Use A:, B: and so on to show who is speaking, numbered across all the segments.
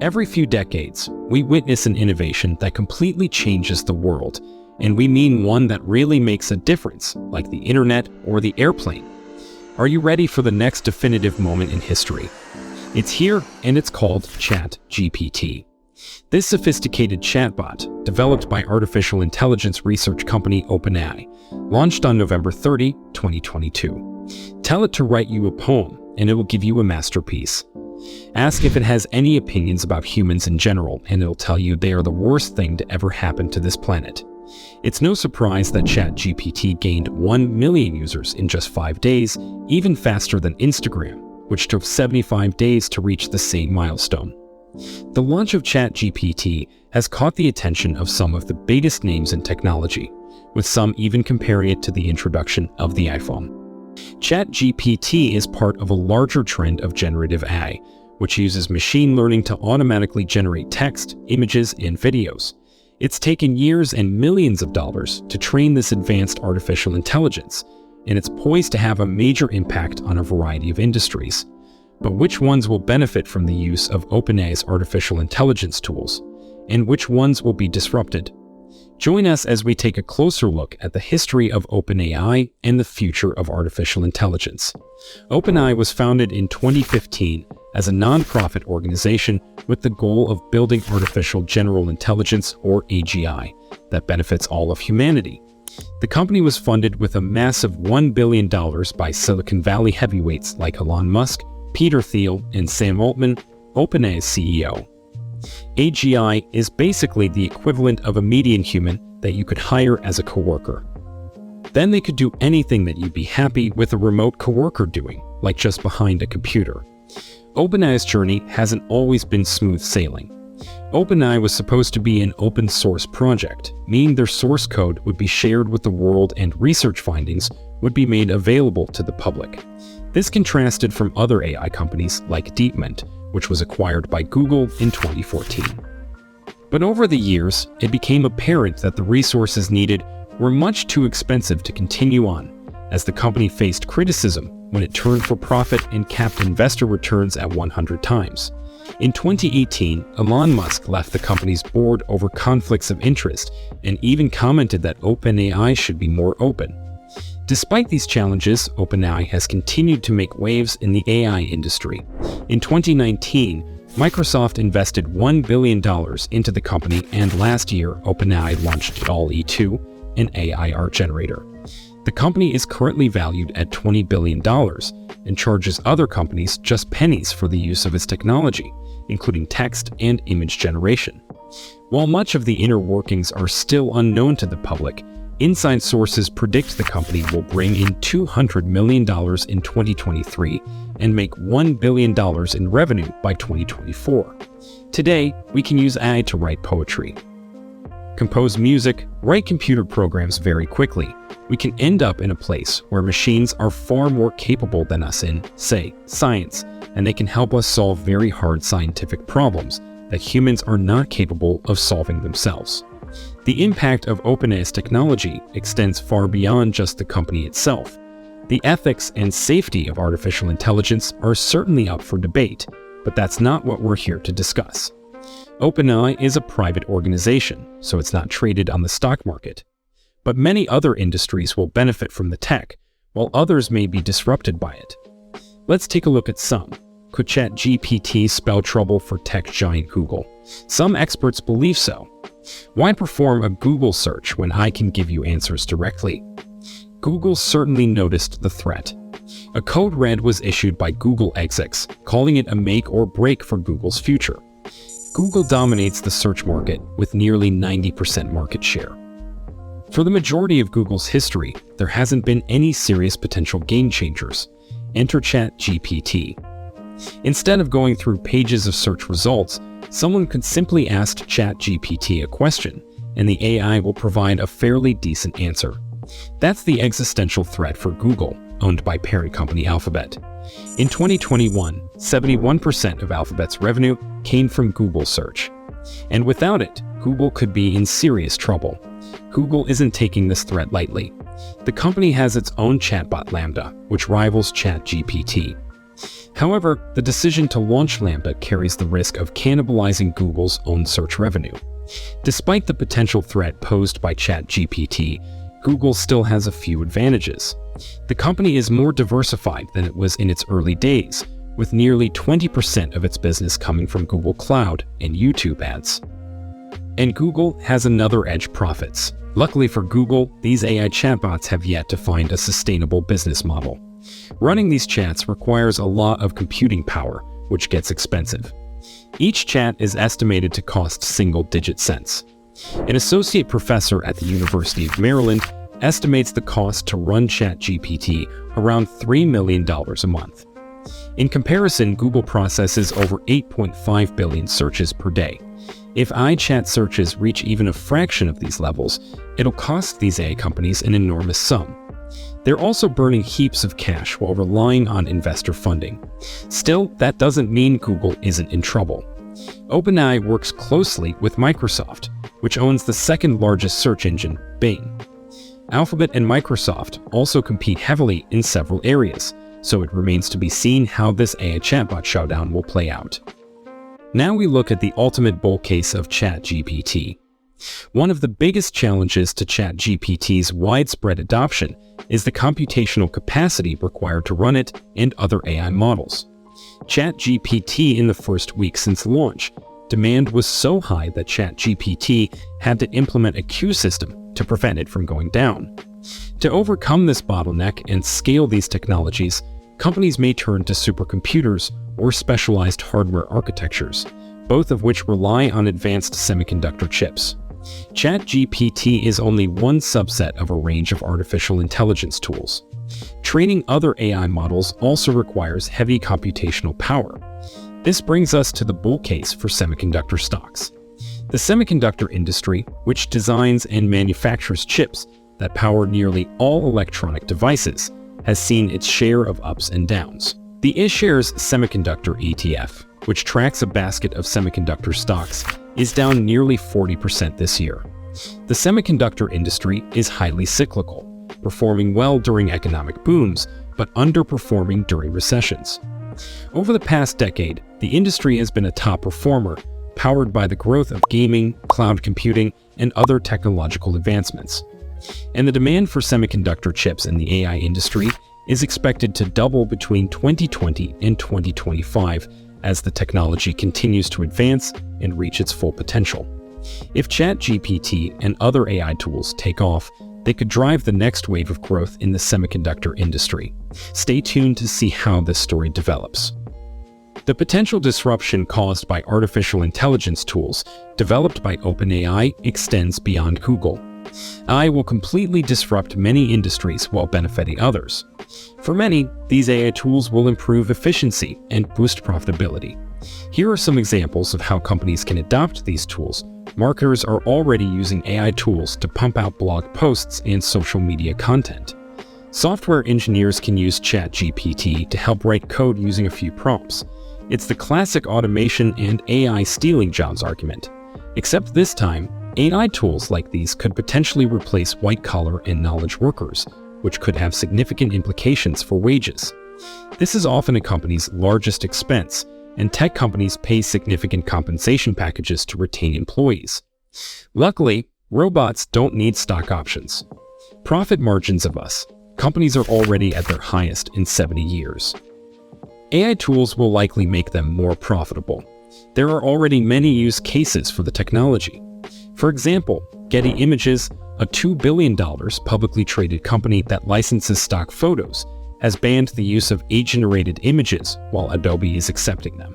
A: Every few decades, we witness an innovation that completely changes the world, and we mean one that really makes a difference, like the internet or the airplane. Are you ready for the next definitive moment in history? It's here, and it's called Chat GPT. This sophisticated chatbot, developed by artificial intelligence research company OpenAI, launched on November 30, 2022. Tell it to write you a poem, and it will give you a masterpiece. Ask if it has any opinions about humans in general, and it'll tell you they are the worst thing to ever happen to this planet. It's no surprise that Chat GPT gained 1 million users in just 5 days, even faster than Instagram, which took 75 days to reach the same milestone. The launch of Chat GPT has caught the attention of some of the biggest names in technology, with some even comparing it to the introduction of the iPhone. Chat GPT is part of a larger trend of generative AI, which uses machine learning to automatically generate text, images, and videos. It's taken years and millions of dollars to train this advanced artificial intelligence, and it's poised to have a major impact on a variety of industries. But which ones will benefit from the use of OpenAI's artificial intelligence tools, and which ones will be disrupted? Join us as we take a closer look at the history of OpenAI and the future of artificial intelligence. OpenAI was founded in 2015 as a non-profit organization with the goal of building artificial general intelligence, or AGI, that benefits all of humanity. The company was funded with a massive $1 billion by Silicon Valley heavyweights like Elon Musk, Peter Thiel, and Sam Altman, OpenAI's CEO. AGI is basically the equivalent of a median human that you could hire as a coworker. Then they could do anything that you'd be happy with a remote coworker doing, like just behind a computer. OpenAI's journey hasn't always been smooth sailing. OpenAI was supposed to be an open source project, meaning their source code would be shared with the world and research findings would be made available to the public. This contrasted from other AI companies like DeepMind, which was acquired by Google in 2014. But over the years, it became apparent that the resources needed were much too expensive to continue on, as the company faced criticism when it turned for profit and capped investor returns at 100 times. In 2018, Elon Musk left the company's board over conflicts of interest and even commented that OpenAI should be more open. Despite these challenges, OpenAI has continued to make waves in the AI industry. In 2019, Microsoft invested $1 billion into the company, and last year, OpenAI launched DALL-E 2, an AI art generator. The company is currently valued at $20 billion and charges other companies just pennies for the use of its technology, including text and image generation. While much of the inner workings are still unknown to the public, inside sources predict the company will bring in $200 million in 2023 and make $1 billion in revenue by 2024. Today, we can use AI to write poetry, compose music, write computer programs very quickly. We can end up in a place where machines are far more capable than us in, say, science, and they can help us solve very hard scientific problems that humans are not capable of solving themselves. The impact of OpenAI's technology extends far beyond just the company itself. The ethics and safety of artificial intelligence are certainly up for debate, but that's not what we're here to discuss. OpenAI is a private organization, so it's not traded on the stock market. But many other industries will benefit from the tech, while others may be disrupted by it. Let's take a look at some. Could ChatGPT spell trouble for tech giant Google? Some experts believe so. Why perform a Google search when I can give you answers directly? Google certainly noticed the threat. A code red was issued by Google execs, calling it a make or break for Google's future. Google dominates the search market with nearly 90% market share. For the majority of Google's history, there hasn't been any serious potential game changers. Enter ChatGPT. Instead of going through pages of search results, someone could simply ask ChatGPT a question, and the AI will provide a fairly decent answer. That's the existential threat for Google, owned by parent company Alphabet. In 2021, 71% of Alphabet's revenue came from Google search. And without it, Google could be in serious trouble. Google isn't taking this threat lightly. The company has its own chatbot Lambda, which rivals ChatGPT. However, the decision to launch Lambda carries the risk of cannibalizing Google's own search revenue. Despite the potential threat posed by Chat GPT, Google still has a few advantages. The company is more diversified than it was in its early days, with nearly 20% of its business coming from Google Cloud and YouTube ads. And Google has another edge: profits. Luckily for Google, these AI chatbots have yet to find a sustainable business model. Running these chats requires a lot of computing power, which gets expensive. Each chat is estimated to cost single-digit cents. An associate professor at the University of Maryland estimates the cost to run Chat GPT around $3 million a month. In comparison, Google processes over 8.5 billion searches per day. If iChat searches reach even a fraction of these levels, it'll cost these AI companies an enormous sum. They're also burning heaps of cash while relying on investor funding. Still, that doesn't mean Google isn't in trouble. OpenAI works closely with Microsoft, which owns the second largest search engine, Bing. Alphabet and Microsoft also compete heavily in several areas, so it remains to be seen how this AI chatbot showdown will play out. Now we look at the ultimate bull case of ChatGPT. One of the biggest challenges to ChatGPT's widespread adoption is the computational capacity required to run it and other AI models. ChatGPT in the first week since launch, demand was so high that ChatGPT had to implement a queue system to prevent it from going down. To overcome this bottleneck and scale these technologies, companies may turn to supercomputers or specialized hardware architectures, both of which rely on advanced semiconductor chips. ChatGPT is only one subset of a range of artificial intelligence tools. Training other AI models also requires heavy computational power. This brings us to the bull case for semiconductor stocks. The semiconductor industry, which designs and manufactures chips that power nearly all electronic devices, has seen its share of ups and downs. The iShares Semiconductor ETF, which tracks a basket of semiconductor stocks, is down nearly 40% this year. The semiconductor industry is highly cyclical, performing well during economic booms, but underperforming during recessions. Over the past decade, the industry has been a top performer, powered by the growth of gaming, cloud computing, and other technological advancements. And the demand for semiconductor chips in the AI industry is expected to double between 2020 and 2025 as the technology continues to advance and reach its full potential. If ChatGPT and other AI tools take off, they could drive the next wave of growth in the semiconductor industry. Stay tuned to see how this story develops. The potential disruption caused by artificial intelligence tools developed by OpenAI extends beyond Google. AI will completely disrupt many industries while benefiting others. For many, these AI tools will improve efficiency and boost profitability. Here are some examples of how companies can adopt these tools. Marketers are already using AI tools to pump out blog posts and social media content. Software engineers can use ChatGPT to help write code using a few prompts. It's the classic automation and AI stealing jobs argument. Except this time, AI tools like these could potentially replace white-collar and knowledge workers, which could have significant implications for wages. This is often a company's largest expense, and tech companies pay significant compensation packages to retain employees. Luckily, robots don't need stock options. Profit margins of us. Companies are already at their highest in 70 years. AI tools will likely make them more profitable. There are already many use cases for the technology. For example, Getty Images, a $2 billion publicly traded company that licenses stock photos, has banned the use of generated images while Adobe is accepting them.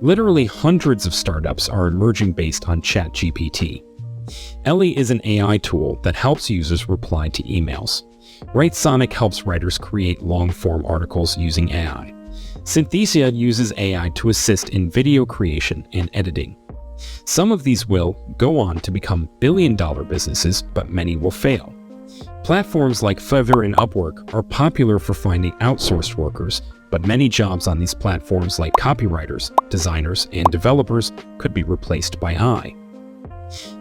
A: Literally hundreds of startups are emerging based on ChatGPT. Ellie is an AI tool that helps users reply to emails. WriteSonic helps writers create long-form articles using AI. Synthesia uses AI to assist in video creation and editing. Some of these will go on to become billion-dollar businesses, but many will fail. Platforms like Fiverr and Upwork are popular for finding outsourced workers, but many jobs on these platforms like copywriters, designers, and developers could be replaced by AI.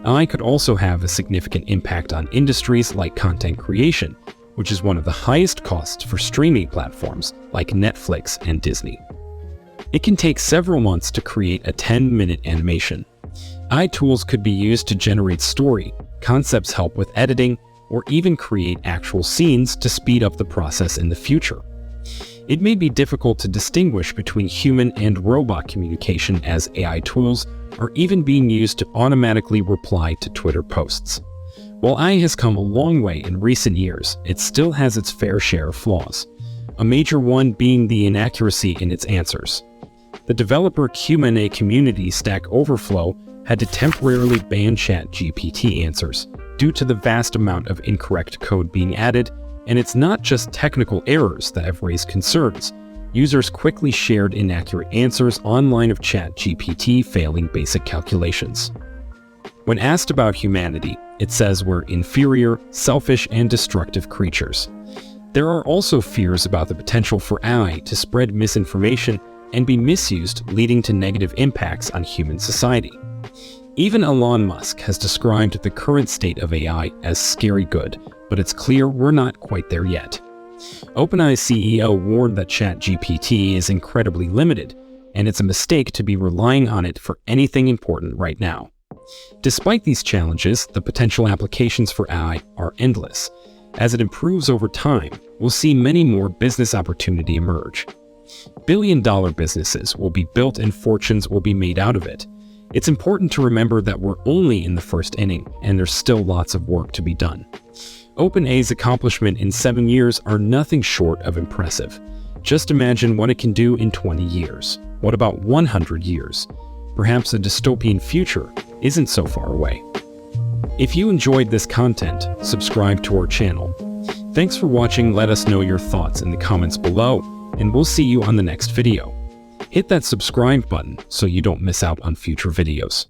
A: AI could also have a significant impact on industries like content creation, which is one of the highest costs for streaming platforms like Netflix and Disney. It can take several months to create a 10-minute animation. AI tools could be used to generate story, concepts help with editing, or even create actual scenes to speed up the process in the future. It may be difficult to distinguish between human and robot communication, as AI tools are even being used to automatically reply to Twitter posts. While AI has come a long way in recent years, it still has its fair share of flaws, a major one being the inaccuracy in its answers. The developer Q&A community, Stack Overflow, had to temporarily ban Chat GPT answers due to the vast amount of incorrect code being added, and it's not just technical errors that have raised concerns. Users quickly shared inaccurate answers online of Chat GPT failing basic calculations. When asked about humanity, it says we're inferior, selfish, and destructive creatures. There are also fears about the potential for AI to spread misinformation and be misused, leading to negative impacts on human society. Even Elon Musk has described the current state of AI as scary good, but it's clear we're not quite there yet. OpenAI CEO warned that ChatGPT is incredibly limited, and it's a mistake to be relying on it for anything important right now. Despite these challenges, the potential applications for AI are endless. As it improves over time, we'll see many more business opportunities emerge. Billion-dollar businesses will be built and fortunes will be made out of it. It's important to remember that we're only in the first inning, and there's still lots of work to be done. OpenAI's accomplishment in 7 years are nothing short of impressive. Just imagine what it can do in 20 years. What about 100 years? Perhaps a dystopian future isn't so far away. If you enjoyed this content, subscribe to our channel. Thanks for watching. Let us know your thoughts in the comments below, and we'll see you on the next video. Hit that subscribe button so you don't miss out on future videos.